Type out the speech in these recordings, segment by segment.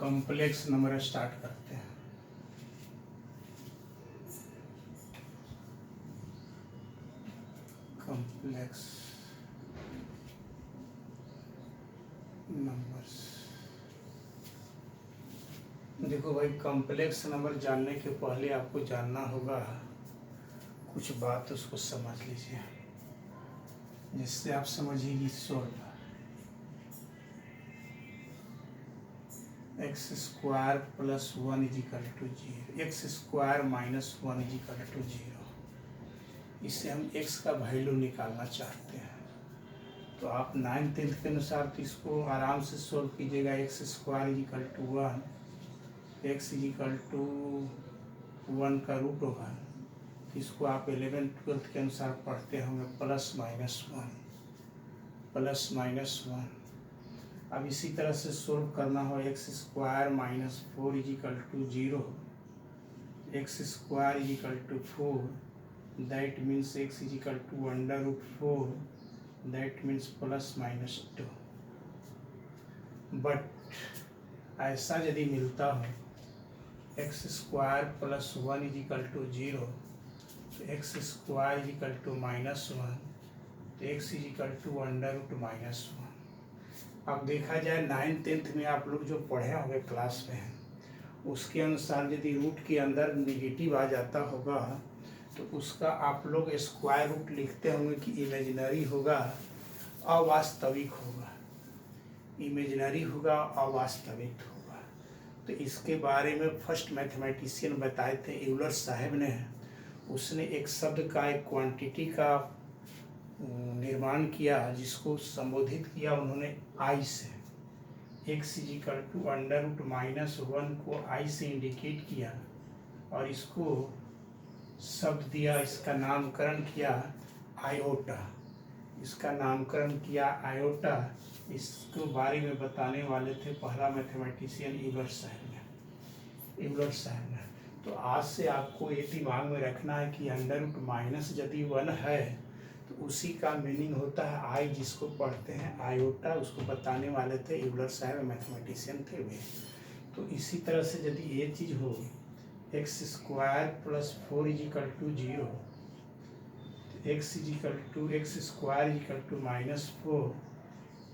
Complex number start करते हैं। Complex numbers. देखो भाई, कॉम्प्लेक्स नंबर जानने के पहले आपको जानना होगा कुछ बात, उसको समझ लीजिए जिससे आप समझिएगी solve. X square plus one is equal to zero, x square minus one is equal to zero. इससे हम एक्स का वैल्यू निकालना चाहते हैं। तो आप 9th-10th के अनुसार तो इसको आराम से सोल्व कीजिएगा। X square is equal to one, x is equal to one का रूट होगा। इसको आप 11th-12th के अनुसार पढ़ते होंगे, plus minus one, plus minus one. अब इसी तरह से सोल्व करना हो, x square minus four is equal to zero, x square is equal to four, that means x is equal to under root four, that means plus minus two. But ऐसा यदि मिलता हो x square plus one is equal to zero, तो x square is equal to minus one, तो x is equal to under root minus one. अब देखा जाए 9th-10th में आप लोग जो पढ़े होंगे क्लास में, उसके अनुसार यदि रूट के अंदर निगेटिव आ जाता होगा तो उसका आप लोग स्क्वायर रूट लिखते होंगे कि इमेजिनरी होगा, अवास्तविक होगा, इमेजिनरी होगा, अवास्तविक होगा। तो इसके बारे में फर्स्ट मैथमेटिशियन बताए थे यूलर साहब ने। उसने एक शब्द का, एक क्वांटिटी का निर्माण किया जिसको संबोधित किया उन्होंने आई से। X is equal to under root minus one को आई से इंडिकेट किया और इसको शब्द दिया, इसका नामकरण किया आयोटा, इसका नामकरण किया आयोटा। इसको बारे में बताने वाले थे पहला मैथमेटिशियन यूलर साहब ने, यूलर साहब ने। तो आज से आपको ये दिमाग में रखना है कि अंडर रूट माइनस यदि वन है तो उसी का मीनिंग होता है आई, जिसको पढ़ते हैं आयोटा। उसको बताने वाले थे यूलर साहब, मैथमेटिशियन थे वे। तो इसी तरह से यदि ये चीज़ हो, x square plus four is equal to zero, x is equal to x square is equal to minus four,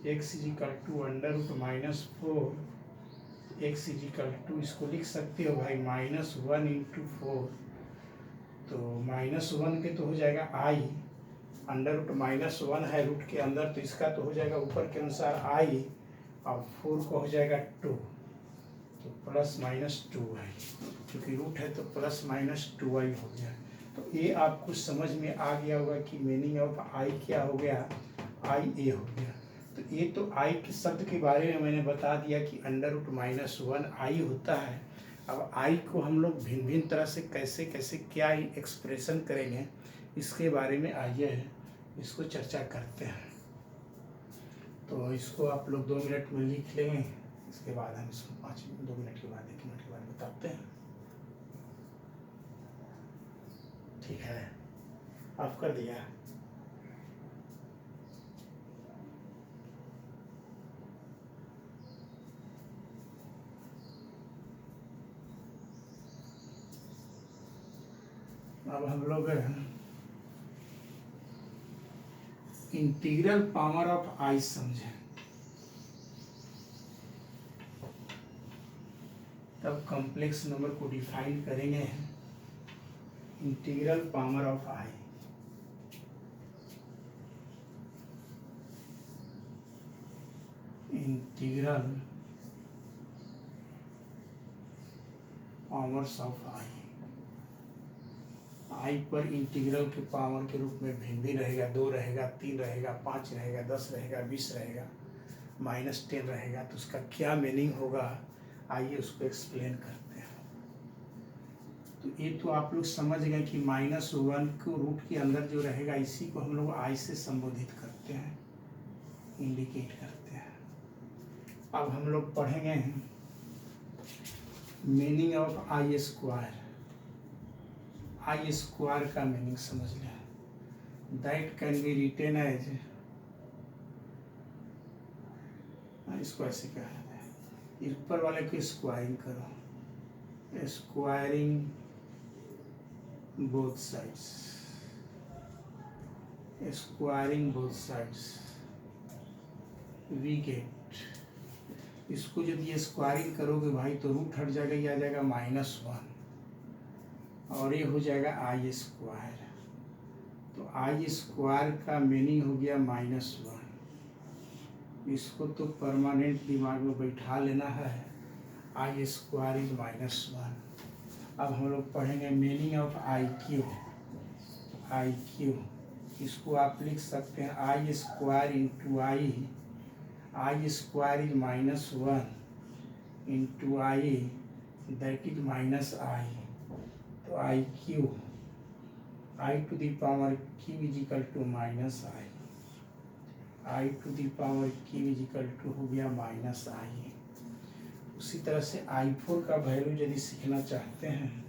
x is equal to under root minus four, x is equal to, इसको लिख सकते हो भाई minus one into four. तो minus one के तो हो जाएगा i, under root minus one है रूट के अंदर, तो इसका तो हो जाएगा ऊपर के अनुसार आई, और फोर को हो जाएगा टू, तो प्लस माइनस टू आई, क्योंकि रूट है तो प्लस माइनस टू आई हो गया। तो ये आपको समझ में आ गया होगा कि मीनिंग ऑफ आई क्या हो गया, आई ए हो गया। तो ये तो आई के शब्द के बारे में मैंने बता दिया कि अंडर रूट माइनस वन आई होता है। अब आई को हम लोग भिन्न भिन्न तरह से कैसे कैसे क्या एक्सप्रेशन करेंगे, इसके बारे में आइए इसको चर्चा करते हैं। तो इसको आप लोग 2 मिनट में लिख लेंगे, इसके बाद हम इसको 2 मिनट के बाद 1 मिनट के बाद बताते हैं। ठीक है, ऑफ कर दिया। अब हम लोग इंटीग्रल पावर ऑफ आई समझें, तब कॉम्प्लेक्स नंबर को डिफाइन करेंगे। Integral power of i, integral powers of i. I पर इंटीग्रल के पावर के रूप में भिन्न भी रहेगा, 2 रहेगा, 3 रहेगा, 5 रहेगा, 10 रहेगा, 20 रहेगा, -10 रहेगा। तो उसका क्या मीनिंग होगा, आइए उसको एक्सप्लेन करते हैं। तो ये तो आप लोग समझ गए कि -1 को रूट के अंदर जो रहेगा इसी को हम लोग आई से संबोधित करते हैं, इंडिकेट करते हैं। अब हम लोग पढ़ेंगे meaning of i square. I square का मीनिंग समझ लें। That can be written as, इसको ऐसे कहा जाता है ऊपर वाले को स्क्वायरिंग करो, squaring both sides, squaring both sides we get, इसको यदि स्क्वायरिंग करोगे भाई तो रूट हट जाएगा, ये आ जाएगा -1 और ये हो जाएगा आई स्क्वायर। तो आई स्क्वायर का मीनिंग हो गया -1। इसको तो परमानेंट दिमाग में बैठा लेना है, आई स्क्वायर इज -1। अब हम लोग पढ़ेंगे meaning of i cube. I cube इसको आप लिख सकते हैं i square into i square is -1 into i that is -i। तो i cube i to the power cube is equal to -i, i to the power cube is equal to हो गया -i। उसी तरह से i4 का value यदि सीखना चाहते हैं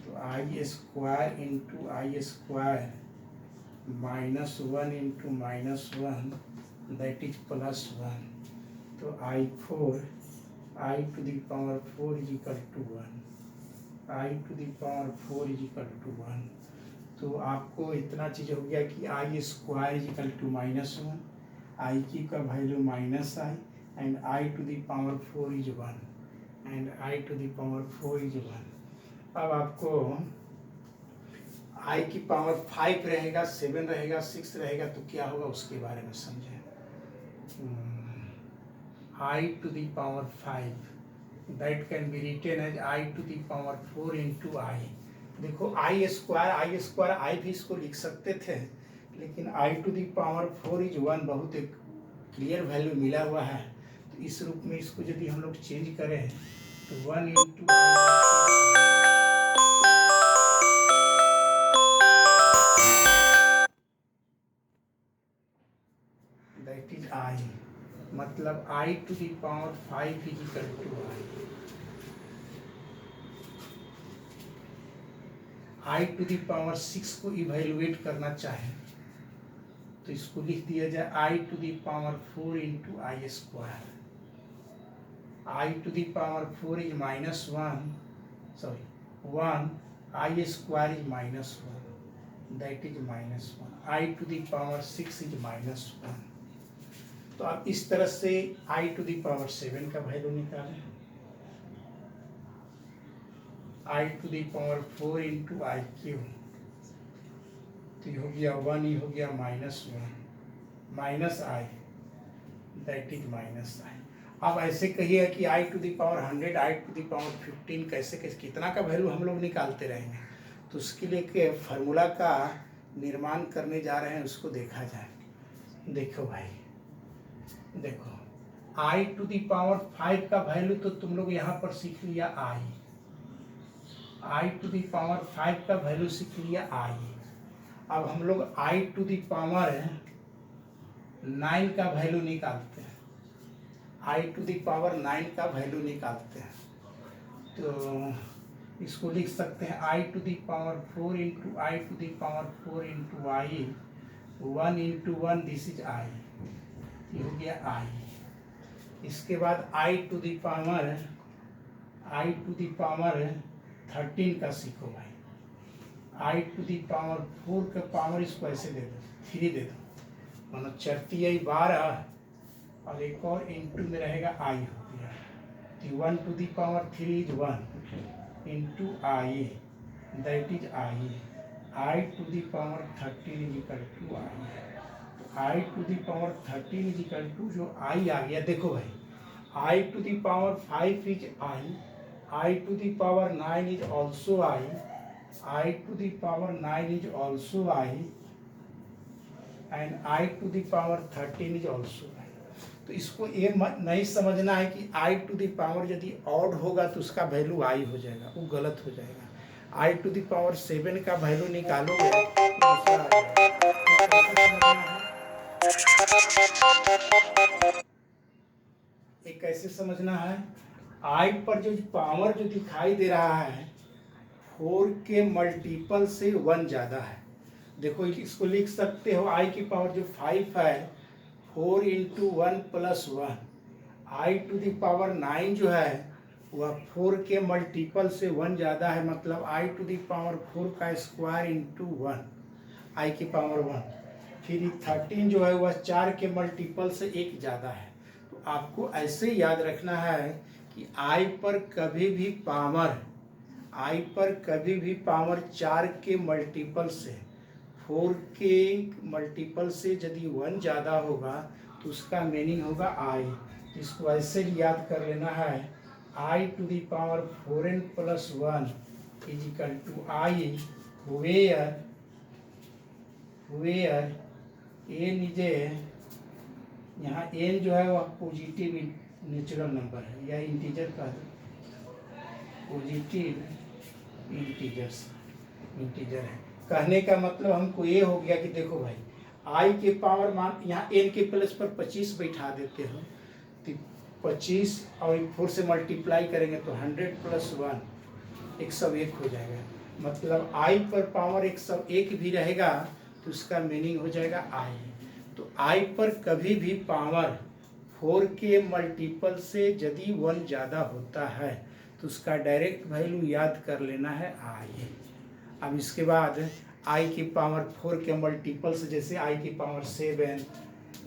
तो i square into i square -1 into -1 that is +1। तो i4 i to the power 4 is equal to 1, i to the power 4 is equal to 1। तो आपको इतना चीज़ हो गया कि i square is equal to -1, i की का value -i and i to the power 4 is 1 and i to the power 4 is 1। अब आपको आई की पावर 5 रहेगा, 7 रहेगा, 6 रहेगा तो क्या होगा उसके बारे में समझें। I to the power 5 that can be written as i to the power 4 into i. देखो आई स्क्वायर आई भी इसको लिख सकते थे, लेकिन आई टू द पावर 4 इज 1 बहुत एक क्लियर वैल्यू मिला हुआ है। तो इस रूप में इसको यदि हम लोग चेंज करें तो 1 इंटू दैट इज आई, मतलब i to the power 5 is equal to i to the power 6 को इवेल्युएट करना चाहे तो इसको लिख दिया जाए i to the power 4 into i square. I to the power 4 is -1 i square is -1 that is -1, i to the power 6 is -1। तो आप इस तरह से आई टू द पावर 7 का वैल्यू निकालें, i to the power 4 into i cube, तो ये हो गया 1, ये हो गया -1 -i दैट इज -i। अब ऐसे कहिए कि i to the power 100 i to the power 15 कैसे कितना का वैल्यू हम लोग निकालते रहेंगे। तो उसके लिए के फार्मूला का निर्माण करने जा रहे हैं, उसको देखा जाए। देखो भाई, देखो आई टू द पावर 5 का वैल्यू तो तुम लोग यहाँ पर सीख लिया आई टू द पावर 5 का वैल्यू सीख लिया आई। अब हम लोग आई टू द पावर 9 का वैल्यू निकालते हैं, आई टू द पावर 9 का वैल्यू निकालते हैं। तो इसको लिख सकते हैं i to the power 4 into i to the power 4 into i, 1 into 1 this is i, ये हो गया आई। इसके बाद आई टू द पावर 13 का सीखो भाई। आई टू दी पावर 4 का पावर इसको ऐसे दे दो, 3 दे दो, मतलब 4 12 और एक और इंटू में रहेगा आई हो गया। तो 1 to the power 3 is 1 into i that is i, i to the power 13 is equal to i. I to the power 13 is equal to जो आई आ गया। देखो भाई i to the power 5 is i to the power 9 is also i to the power 9 is also i and i to the power 13 is also i. तो इसको ये नहीं समझना है कि आई टू दी पावर यदि ऑड होगा तो उसका वैल्यू आई हो जाएगा, वो गलत हो जाएगा। आई टू दी पावर 7 का वैल्यू निकालोगे तो दूसरा आ जाएगा। ये कैसे समझना है, आई पर जो पावर जो दिखाई दे रहा है 4 के मल्टीपल से 1 ज़्यादा है। देखो इसको लिख सकते हो आई की पावर जो 5 है 4 into 1 plus 1, i to the power 9 जो है वह 4 के मल्टीपल से 1 ज़्यादा है, मतलब आई टू द पावर 4 का स्क्वायर इंटू 1, आई की पावर 1। फिर 13 जो है वह 4 के मल्टीपल से 1 ज़्यादा है। तो आपको ऐसे याद रखना है कि आई पर कभी भी पावर 4 के मल्टीपल से 4 के मल्टीपल से यदि 1 ज़्यादा होगा तो उसका मीनिंग होगा आई। इसको ऐसे याद कर लेना है, i to the power 4n plus 1 is equal to i where n is a, यहाँ एन जो है वह पॉजिटिव नेचुरल नंबर है या इंटीजर का पॉजिटिव इंटीजर है। कहने का मतलब हमको ये हो गया कि देखो भाई आई के पावर मान यहाँ एन के प्लस पर 25 बैठा देते हो तो 25 और 4 से मल्टीप्लाई करेंगे तो 100 प्लस 1 101 हो जाएगा। मतलब आई पर पावर 101 भी रहेगा तो उसका मीनिंग हो जाएगा आई। तो आई पर कभी भी पावर 4 के मल्टीपल से यदि 1 ज़्यादा होता है तो उसका डायरेक्ट वैल्यू याद कर लेना है आई। अब इसके बाद आई की पावर 4 के मल्टीपल से जैसे आई की पावर 7,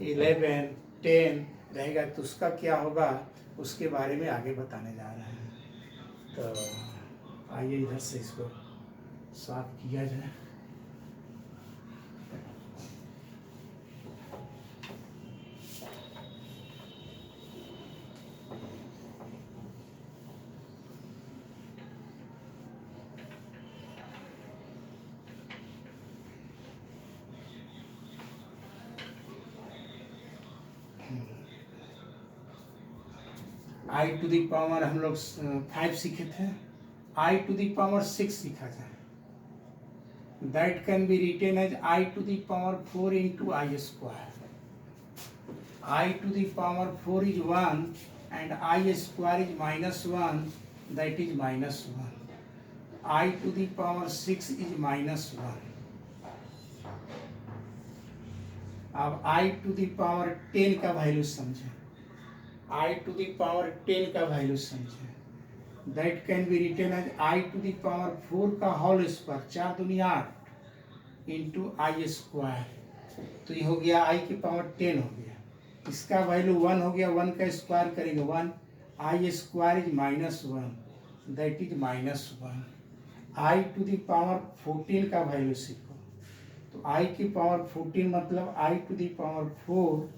11, 10 रहेगा तो उसका क्या होगा उसके बारे में आगे बताने जा रहे हैं। तो आइए इधर से इसको साफ किया जाए। आई टू द पावर हम लोग 5 सीखे थे, आई टू द पावर 6 सीखा था। That can be written as i to the power 4 into i square. I to the power 4 is 1 and i square is -1, that is -1। I to the power 6 is -1। अब आई to the power 10 का value समझें, i to the power 10 का value समझें। That can be written as i to the power 4 का whole square, 4 दूनी 8 into i square. तो ये हो गया आई की पावर 10 हो गया। इसका वैल्यू 1 हो गया, 1 का स्क्वायर करेंगे 1, i square is -1, that is -1। I to the power 14 का वैल्यू सीखो। तो आई की पावर 14 मतलब i to the power 4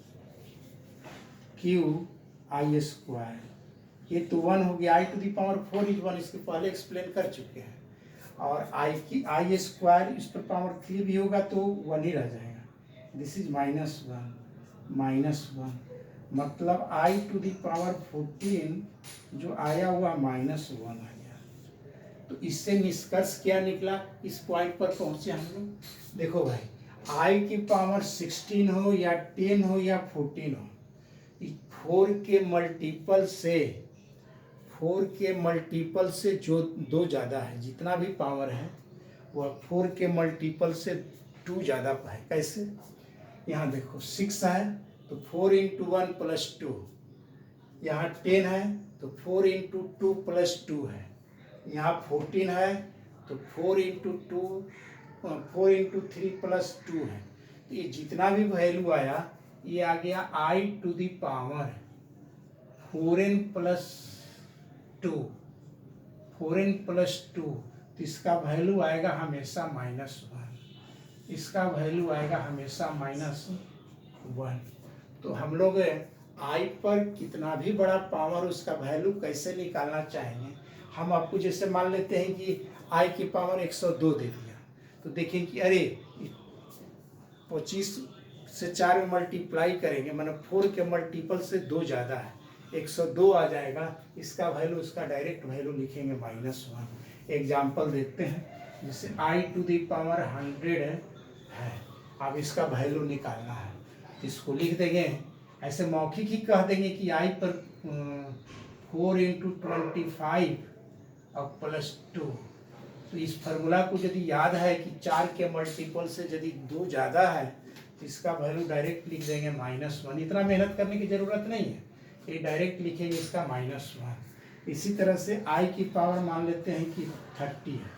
cube i square. ये तो 1 हो गया, i to the power 4 is 1, इसके पहले एक्सप्लेन कर चुके हैं। और आई की आई स्क्वायर इस पर पावर 3 भी होगा तो 1 ही रह जाएगा। दिस इज -1 मतलब आई टू द पावर 14 जो आया हुआ -1 आ गया। तो इससे निष्कर्ष क्या निकला, इस पॉइंट पर पहुंचे हम लोग। देखो भाई आई की पावर 16 हो या 10 हो या 14 हो, 4 के मल्टीपल से जो 2 ज़्यादा है, जितना भी पावर है वह 4 के मल्टीपल से 2 ज़्यादा है। कैसे, यहाँ देखो 6 है तो 4 इंटू 1 प्लस 2, यहाँ 10 है तो 4 इंटू 2 प्लस 2 है, यहाँ 14 है तो 4 इंटू 3 प्लस 2 है। तो ये जितना भी वैल्यू आया ये आ गया i to the power 4n plus 2, 4n plus 2। तो इसका वैल्यू आएगा हमेशा -1, इसका वैल्यू आएगा हमेशा -1। तो हम लोग आई पर कितना भी बड़ा पावर उसका वैल्यू कैसे निकालना चाहेंगे। हम आपको जैसे मान लेते हैं कि आई की पावर 102 दे दिया तो देखें कि अरे 25 से 4 में मल्टीप्लाई करेंगे, मतलब 4 के मल्टीपल से 2 ज़्यादा है, 102 आ जाएगा। इसका वैल्यू, उसका डायरेक्ट वैल्यू लिखेंगे -1। एग्जाम्पल देखते हैं, जैसे आई टू द पावर 100 है, अब इसका वैल्यू निकालना है तो इसको लिख देंगे, ऐसे मौखिक ही कह देंगे कि आई पर 4 इंटू 25 और प्लस 2। तो इस फार्मूला को यदि याद है कि 4 के मल्टीपल से यदि 2 ज़्यादा है तो इसका वैल्यू डायरेक्ट लिख देंगे -1। इतना मेहनत करने की ज़रूरत नहीं है, ये डायरेक्ट लिखेंगे इसका -1। इसी तरह से आई की पावर मान लेते हैं कि 30 है,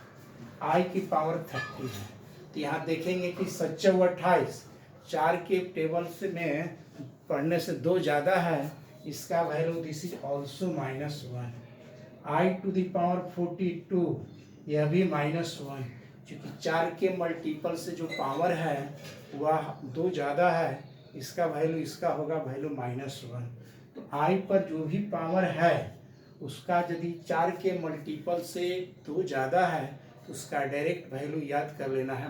आई की पावर 30 है। तो यहाँ देखेंगे कि 7 28, 4 के टेबल से में पढ़ने से 2 ज़्यादा है, इसका value this is also -1। I to the power 42, यह भी -1, क्योंकि 4 के मल्टीपल से जो पावर है वह 2 ज़्यादा है, इसका वैल्यू इसका होगा वैल्यू -1। तो आई पर जो भी पावर है उसका यदि 4 के मल्टीपल से 2 ज़्यादा है तो उसका डायरेक्ट वैल्यू याद कर लेना है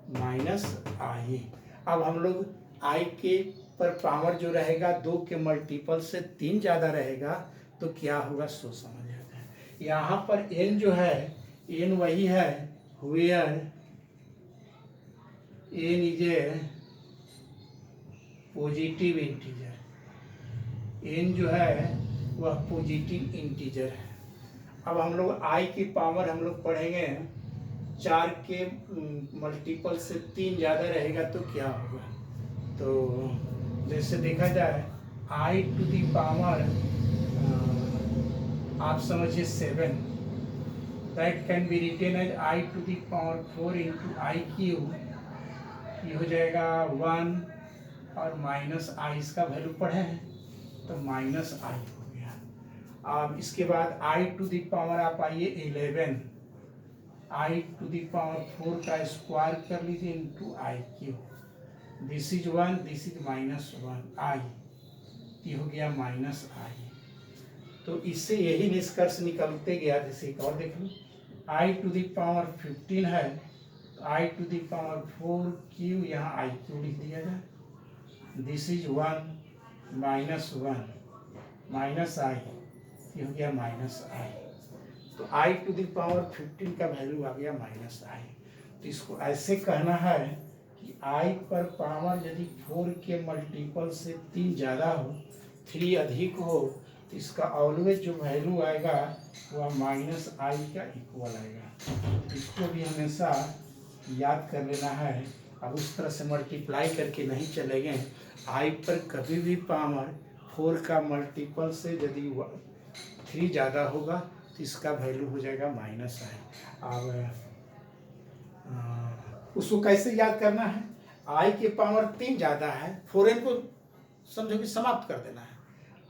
-i। अब हम लोग आई के पर पावर जो रहेगा 2 के मल्टीपल से 3 ज़्यादा रहेगा तो क्या होगा सो समझ आता है। यहाँ पर n जो है, n वही है where n is a positive integer, n जो है वह पॉजिटिव इंटीजर है। अब हम लोग i की पावर हम लोग पढ़ेंगे 4 के मल्टीपल से 3 ज़्यादा रहेगा तो क्या होगा। तो जैसे देखा जाए i टू दी पावर आप समझिए 7, that can be written as i to the power 4 into i cube, ये हो जाएगा 1 और -i, इसका वैल्यू पढ़े हैं तो -i हो गया। अब इसके बाद i टू दी पावर आप आइए 11, i टू दी पावर 4 का स्क्वायर कर लीजिए into i cube, this is 1, this is -1i, ये हो गया -i। तो इससे यही निष्कर्ष निकलते गया। जैसे एक और देख लो, i टू दी पावर 15 है तो i to the power 4 q, यहाँ आई क्यू लिख दिया जाए, दिस इज 1 -1 -i, ये हो गया -i। तो i टू दी पावर 15 का वैल्यू आ गया -i। तो इसको ऐसे कहना है कि i पर पावर यदि 4 के मल्टीपल से 3 ज़्यादा हो, 3 अधिक हो, तो इसका ऑलवेज जो वैल्यू आएगा वह -i का इक्वल आएगा। इसको भी हमेशा याद कर लेना है। अब उस तरह से मल्टीप्लाई करके नहीं चलेंगे, i पर कभी भी पावर 4 का मल्टीपल से यदि 3 ज़्यादा होगा तो इसका वैल्यू हो जाएगा -i। अब उसको कैसे याद करना है, i के पावर 3 ज़्यादा है, 4n को समझो कि समाप्त कर देना है।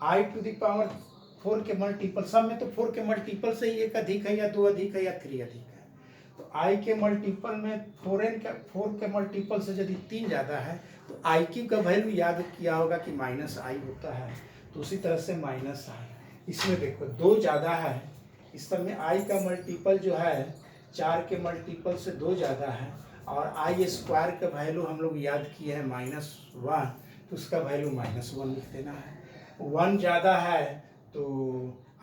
i टू दी पावर 4 के मल्टीपल, सब में तो 4 के मल्टीपल से ही 1 अधिक है या 2 अधिक है या 3 अधिक है। तो i के मल्टीपल में 4 के मल्टीपल से यदि 3 ज़्यादा है तो आई क्यू का वैल्यू याद किया होगा कि -i होता है। तो उसी तरह से -i, इसमें देखो 2 ज़्यादा है, इस सब में i का मल्टीपल जो है 4 के मल्टीपल से 2 ज़्यादा है, और i स्क्वायर का वैल्यू हम लोग याद किए हैं -1, तो उसका वैल्यू -1 लिख देना है। 1 ज़्यादा है तो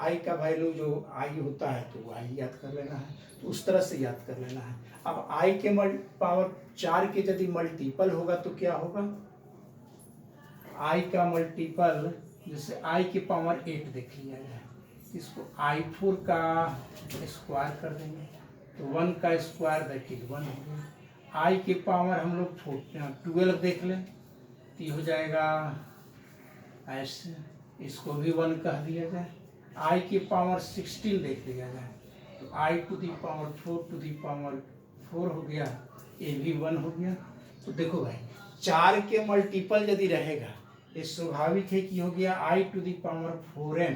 i का वैल्यू जो i होता है तो i याद कर लेना है। तो उस तरह से याद कर लेना है। अब i के पावर 4 के यदि मल्टीपल होगा तो क्या होगा, i का मल्टीपल जैसे i की पावर 8 देख लिया जाए, इसको i4 का स्क्वायर कर देंगे तो 1 का स्क्वायर दैट इज 1 हो गया। i की पावर हम लोग 12 देख लें तो ये हो जाएगा ऐसे, इसको भी 1 कह दिया जाए। i की पावर 16 देख लिया जाए तो i to the power 4 to the power 4 हो गया, ये भी 1 हो गया। तो देखो भाई 4 के मल्टीपल यदि रहेगा, ये स्वाभाविक है कि हो गया i to the power 4n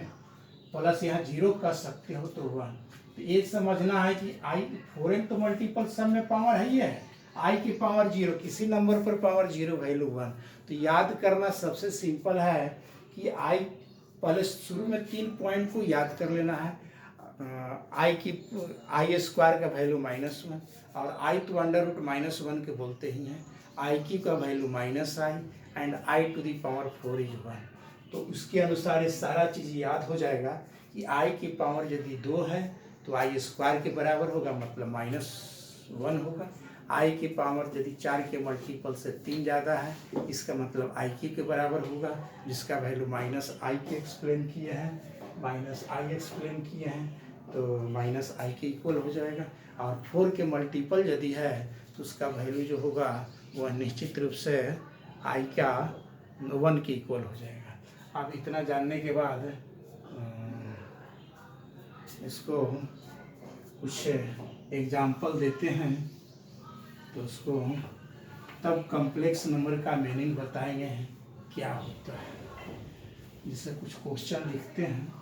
plus यहाँ 0 कर सकते हो तो 1। तो ये समझना है कि i 4n तो मल्टीपल सब में पावर है ही है, i की पावर 0, किसी नंबर पर पावर 0 वैल्यू 1। तो याद करना सबसे सिंपल है कि i पहले शुरू में 3 पॉइंट को याद कर लेना है। i स्क्वायर का वैल्यू -1 और i तो √-1 के बोलते ही हैं, i की का value -i and i to the power 4 is 1। तो उसके अनुसार ये सारा चीज़ याद हो जाएगा कि i की पावर यदि 2 है तो i स्क्वायर के बराबर होगा, मतलब -1 होगा। i की पावर यदि 4 के मल्टीपल से 3 ज़्यादा है, इसका मतलब i की के बराबर होगा, जिसका वैल्यू -i के एक्सप्लेन किए हैं, तो -i के इक्वल हो जाएगा। और 4 के मल्टीपल यदि है तो उसका वैल्यू जो होगा वह निश्चित रूप से i का 1 के इक्वल हो जाएगा। अब इतना जानने के बाद इसको कुछ एग्जाम्पल देते हैं, तो उसको तब कॉम्प्लेक्स नंबर का मीनिंग बताएंगे क्या होता है। जिससे कुछ क्वेश्चन लिखते हैं,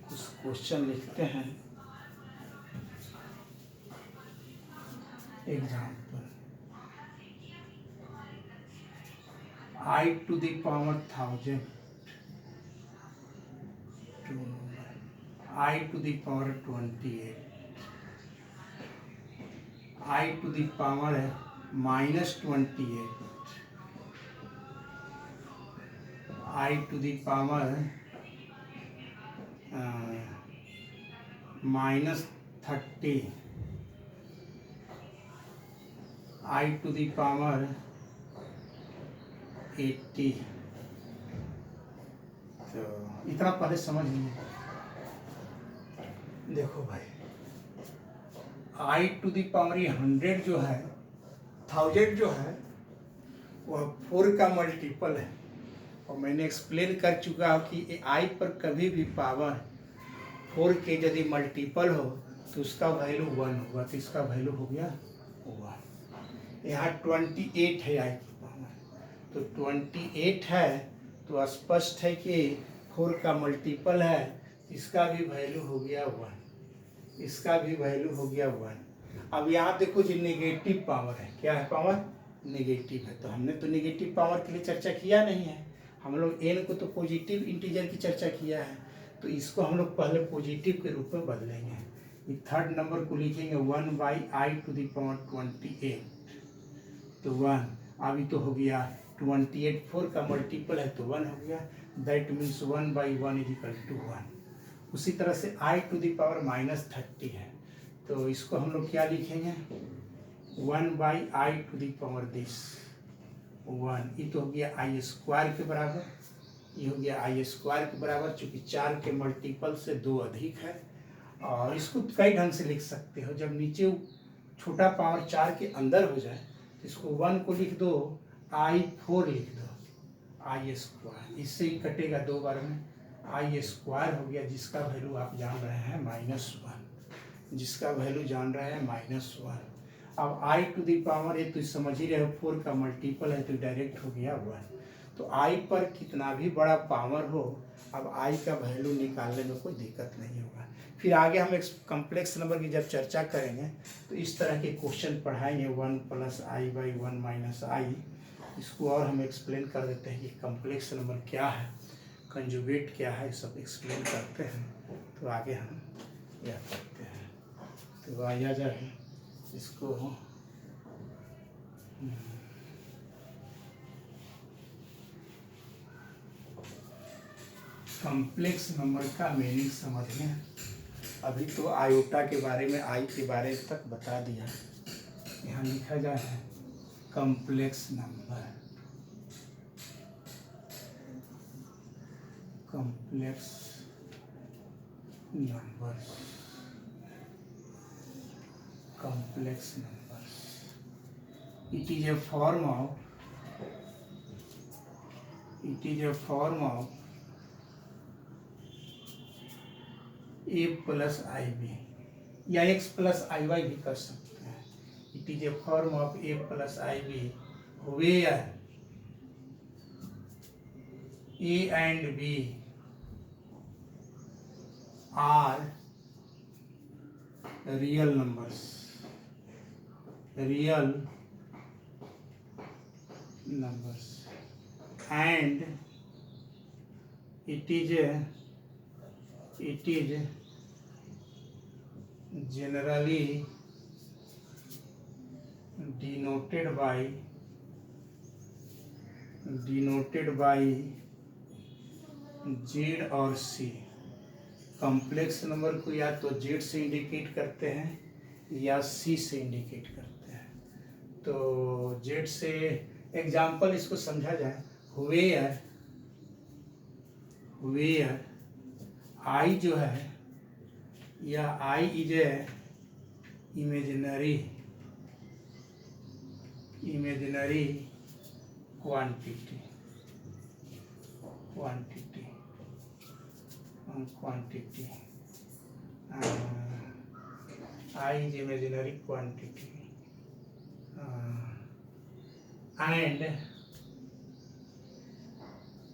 कुछ क्वेश्चन लिखते हैं। Example, I to the power 1000 to I to the power 28, I to the power -28, I to the power -30, I to the power 80। तो इतना पहले समझ लीजिए। देखो भाई, I to the power 100 जो है, 1000 जो है, वह 4 का मल्टीपल है। और मैंने एक्सप्लेन कर चुका हूँ कि I पर कभी भी पावर 4 के यदि मल्टीपल हो तो उसका वैल्यू 1 होगा, तो इसका वैल्यू हो गया 1। यहाँ 28 है I की पावर, तो 28 है, तो स्पष्ट है कि 4 का मल्टीपल है, इसका भी वैल्यू हो गया 1, इसका भी वैल्यू हो गया 1। अब यहाँ देखो जी नेगेटिव पावर है, क्या है पावर? नेगेटिव है। तो हमने तो नेगेटिव पावर के लिए चर्चा किया नहीं है, हम लोग n को तो पॉजिटिव इंटीजर की चर्चा किया है, तो इसको हम लोग पहले पॉजिटिव के रूप में बदलेंगे। ये थर्ड नंबर को लिखेंगे 1/i to the power 28, तो 1। अभी तो हो गया 28, 4 का मल्टीपल है तो 1 हो गया, that means 1/1 is equal to 1। उसी तरह से I to the power -30 है, तो इसको हम लोग क्या लिखेंगे? 1/i to the power this 1। ये तो हो गया I स्क्वायर के बराबर, ये हो गया I स्क्वायर के बराबर, चूँकि 4 के मल्टीपल से 2 अधिक है। और इसको कई ढंग से लिख सकते हो, जब नीचे छोटा पावर 4 के अंदर हो जाए तो इसको 1 को लिख दो, I4 लिख दो, I स्क्वायर, इससे ही कटेगा 2 बार में, I स्क्वायर हो गया, जिसका वैल्यू आप जान रहे हैं -1, जिसका वैल्यू जान रहे हैं -1। अब I टू दी पावर है तो समझ ही रहे हो 4 का मल्टीपल है तो डायरेक्ट हो गया 1। तो I पर कितना भी बड़ा पावर हो, अब I का वैल्यू निकालने में कोई दिक्कत नहीं होगा। फिर आगे हम एक कॉम्प्लेक्स नंबर की जब चर्चा करेंगे तो इस तरह के क्वेश्चन पढ़ाएंगे, 1 + i/1 - i। इसको और हम एक्सप्लेन कर देते हैं कि कॉम्प्लेक्स नंबर क्या है, कंजुगेट क्या है, सब एक्सप्लेन करते हैं। तो आगे हम यह करते हैं, तो आया जाए इसको कॉम्प्लेक्स नंबर का मीनिंग समझने। अभी तो आयोटा के बारे में, आई के बारे तक बता दिया। यहाँ लिखा जाए complex number, complex numbers, complex numbers. It is a form of a plus ib या x plus iy भी कर सकते हैं। It is a form of a plus ib where a and b are real numbers, and it is generally denoted by Z और C। Complex number को या तो Z से इंडिकेट करते हैं या C से इंडिकेट करते हैं। तो Z से एग्जाम्पल इसको समझा जाए, वेयर I जो है या I is a imaginary imaginary quantity I is imaginary quantity and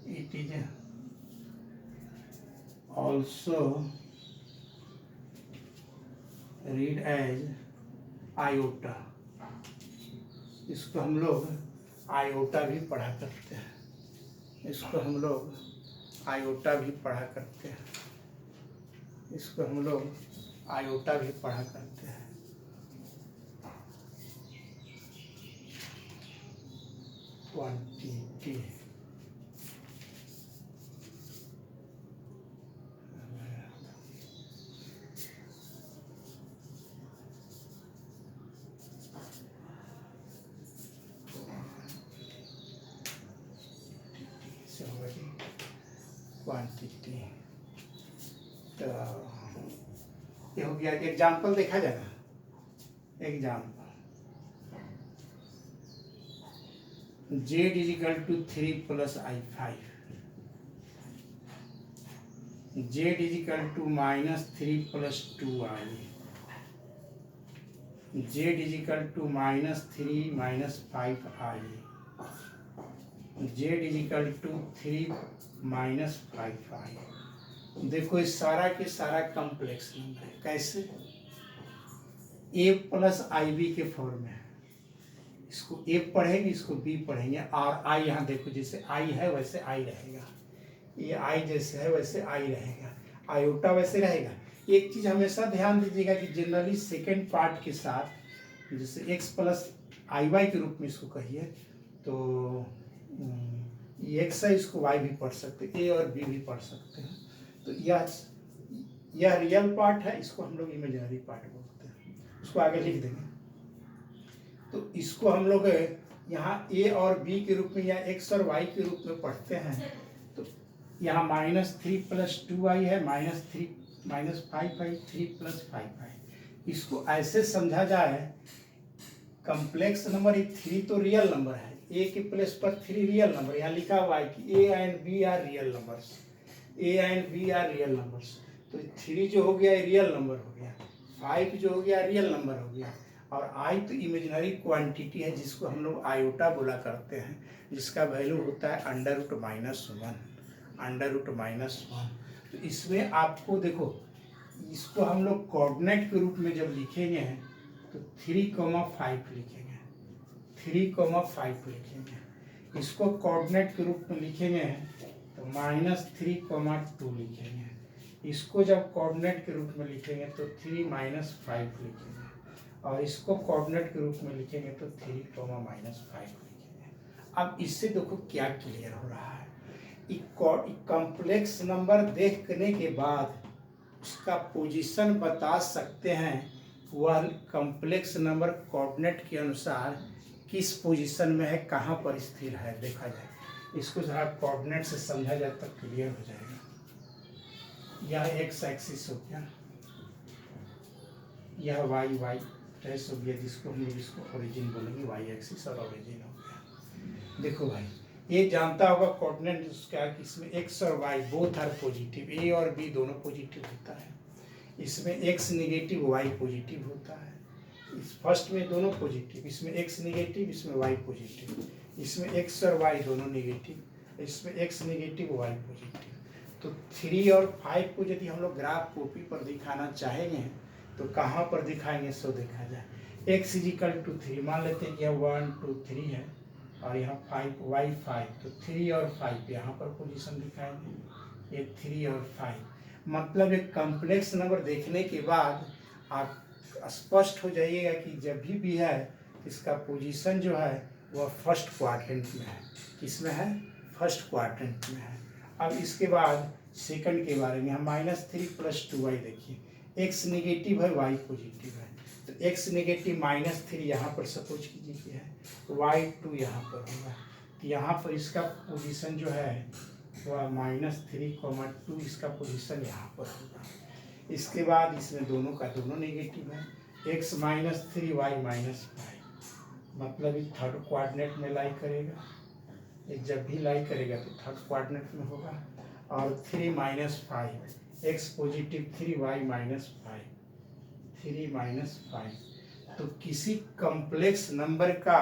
it is also read as iota। इसको हम लोग आयोटा भी पढ़ा करते हैं, इसको हम लोग आयोटा भी पढ़ा करते हैं, इसको हम लोग आयोटा भी पढ़ा करते हैं। Quantity quantity. तो ये हो गया। एग्जाम्पल देखा जाए ना, example z is equal to 3 plus i5, z is equal to -3 plus 2i, z is equal to -3 minus 5i, z is equal to 3 minus 5i। देखो इस सारा के सारा कॉम्प्लेक्स नंबर है। कैसे? a प्लस आई बी के form में। इसको a पढ़ेंगे, इसको b पढ़ेंगे, और i यहाँ देखो जैसे i है वैसे i रहेगा, ये i जैसे है वैसे i रहेगा, आयोटा वैसे रहेगा। एक चीज़ हमेशा ध्यान दीजिएगा कि जनरली सेकेंड पार्ट के साथ जैसे x प्लस आई वाई के रूप में इसको कहिए तो ये x है, इसको y भी पढ़ सकते हैं, a और b भी पढ़ सकते हैं। तो यह रियल पार्ट है, इसको हम लोग इमेजिनरी पार्ट बोलते हैं। इसको आगे लिख देंगे। तो इसको हम लोग यहाँ a और b के रूप में या x और y के रूप में पढ़ते हैं। तो यहाँ -3 प्लस 2i है, -3 माइनस 5i, 3 प्लस 5i। इसको ऐसे समझा जाए, कम्प्लेक्स नंबर ये 3 तो रियल नंबर है, a के प्लेस पर 3 रियल नंबर, यहाँ लिखा हुआ है कि a and b are real numbers, a and b are real numbers. तो 3 जो हो गया रियल नंबर हो गया, 5 जो हो गया रियल नंबर हो गया, और i तो इमेजिनरी क्वांटिटी है जिसको हम लोग आयोटा बोला करते हैं, जिसका वैल्यू होता है √-1, √-1। तो इसमें आपको देखो, इसको हम लोग कोऑर्डिनेट के रूप में जब लिखेंगे तो 3,5 लिखेंगे, 3,5 लिखेंगे। इसको कोऑर्डिनेट के रूप में लिखेंगे तो -3,2 लिखेंगे। इसको जब कोऑर्डिनेट के रूप में लिखेंगे तो 3-5 लिखेंगे, और इसको कोऑर्डिनेट के रूप में लिखेंगे तो 3,-5 लिखेंगे। अब इससे देखो क्या क्लियर हो रहा है, कॉम्प्लेक्स नंबर देखने के बाद उसका पोजीशन बता सकते हैं, वह कॉम्प्लेक्स नंबर कोऑर्डिनेट के अनुसार किस पोजीशन में है, कहाँ पर स्थिर है देखा जाए। इसको जरा कोऑर्डिनेट से समझा जाए तो क्लियर हो जाएगा। यह एक्स एक्सिस हो गया, यह वाई ट्रेस हो गया, जिसको हम लोग इसको ओरिजिन बोलेंगे, वाई एक्सिस और ओरिजिन हो गया। देखो भाई, ये जानता होगा कोऑर्डिनेट उसका कि इसमें एक्स और वाई बोथ आर पॉजिटिव, ए और बी दोनों पॉजिटिव होता है। इसमें एक्स नेगेटिव वाई पॉजिटिव होता है। इस फर्स्ट में दोनों पॉजिटिव, इसमें एक्स नेगेटिव, इसमें वाई पॉजिटिव, इसमें एक्स और वाई दोनों नेगेटिव, इसमें एक्स नेगेटिव वाई पॉजिटिव। तो 3 और 5 को यदि हम लोग ग्राफ कॉपी पर दिखाना चाहेंगे तो कहाँ पर दिखाएंगे, सो देखा जाए। x इज इक्वल टू 3 मान लेते हैं कि यह 1 2 3 है, और यहाँ 5 y 5, तो 3 और 5 यहाँ पर पोजीशन दिखाएंगे, ये 3 और 5। मतलब एक कॉम्प्लेक्स नंबर देखने के बाद आप स्पष्ट हो जाइएगा कि जब भी है इसका पोजीशन जो है वह फर्स्ट क्वाड्रेंट में है। किसमें है? फर्स्ट क्वाड्रेंट में है। अब इसके बाद सेकंड के बारे में हम -3 प्लस 2y देखिए, x नेगेटिव है, y पॉजिटिव है, तो x नेगेटिव -3 यहाँ पर सपोज कीजिए कि है, y2 यहाँ पर होगा, तो यहाँ पर इसका पोजीशन जो है वह -3,2, इसका पोजीशन यहाँ पर होगा। इसके बाद इसमें दोनों का दोनों नेगेटिव है, x -3 y -5, मतलब ये थर्ड कोऑर्डिनेट में लाई करेगा, ये जब भी लाई करेगा तो थर्ड कोऑर्डिनेट में होगा। और 3 - 5, x पॉजिटिव 3 y - 5, 3 - 5। तो किसी कम्प्लेक्स नंबर का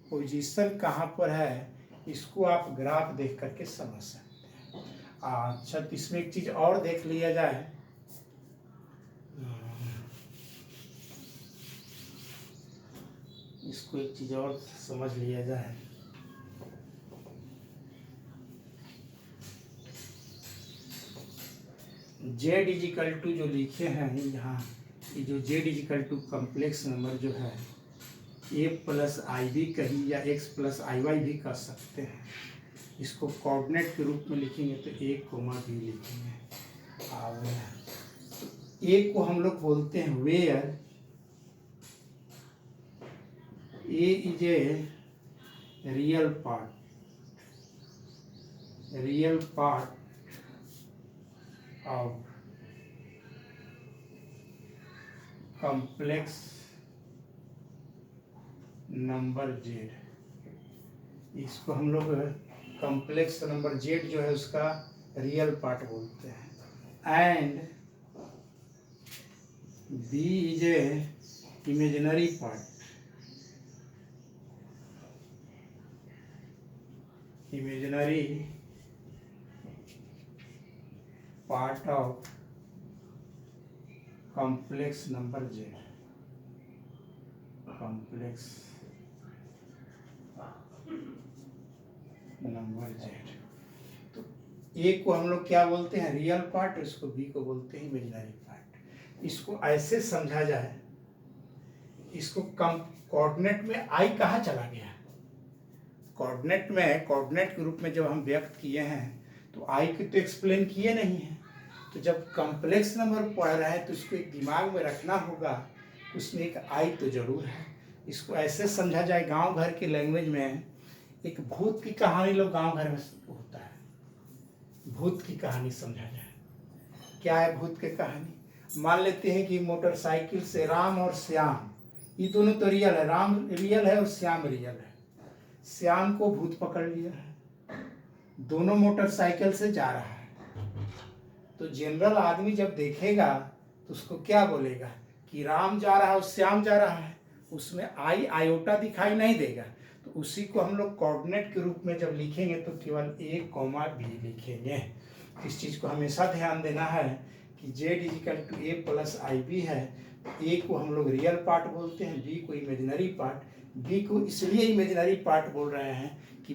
पोजीशन कहाँ पर है इसको आप ग्राफ देख करके समझ सकते हैं। अच्छा, तो इसमें एक चीज़ और देख लिया जाए। इसको एक चीज़ और समझ लिया जाए। जेड इजिकल टू जो लिखे हैं यहाँ, ये जो z is equal to complex number जो है ए प्लस आई बी कही या एक्स प्लस आई वाई भी कर सकते हैं। इसको कोऑर्डिनेट के रूप में लिखेंगे तो ए कोमा बी लिखेंगे। और ए को हम लोग बोलते हैं where a is a real part of complex number z. इसको हम लोग कॉम्प्लेक्स नंबर जेड जो है उसका रियल पार्ट बोलते हैं। And b is a imaginary part, of complex number z, complex number z. तो ए को हम लोग क्या बोलते हैं रियल पार्ट, इसको बी को बोलते हैं इमेजिनरी पार्ट। इसको ऐसे समझा जाए, इसको कम कोऑर्डिनेट में आई कहाँ चला गया, कोऑर्डिनेट में, कोऑर्डिनेट के रूप में जब हम व्यक्त किए हैं तो आई को तो एक्सप्लेन किए नहीं है। तो जब कॉम्प्लेक्स नंबर पढ़ रहे हैं तो इसको एक दिमाग में रखना होगा, उसमें एक आई तो जरूर है। इसको ऐसे समझा जाए, गांव घर की लैंग्वेज में एक भूत की कहानी लोग गांव घर में होता है, भूत की कहानी समझा जाए। क्या है भूत की कहानी? मान लेते हैं कि मोटरसाइकिल से राम और श्याम, ये दोनों तो रियल है, राम रियल है और श्याम रियल है। श्याम को भूत पकड़ लिया है, दोनों मोटरसाइकिल से जा रहा है। तो जनरल आदमी जब देखेगा तो उसको क्या बोलेगा कि राम जा रहा है और श्याम जा रहा है, उसमें आई आयोटा दिखाई नहीं देगा। तो उसी को हम लोग कोऑर्डिनेट के रूप में जब लिखेंगे तो केवल ए कोमा बी लिखेंगे। इस चीज़ को हमेशा ध्यान देना है कि z is equal to a plus i b है। ए को हम लोग रियल पार्ट बोलते हैं, बी को इमेजिनरी पार्ट। बी को इसलिए इमेजिनरी पार्ट बोल रहे हैं कि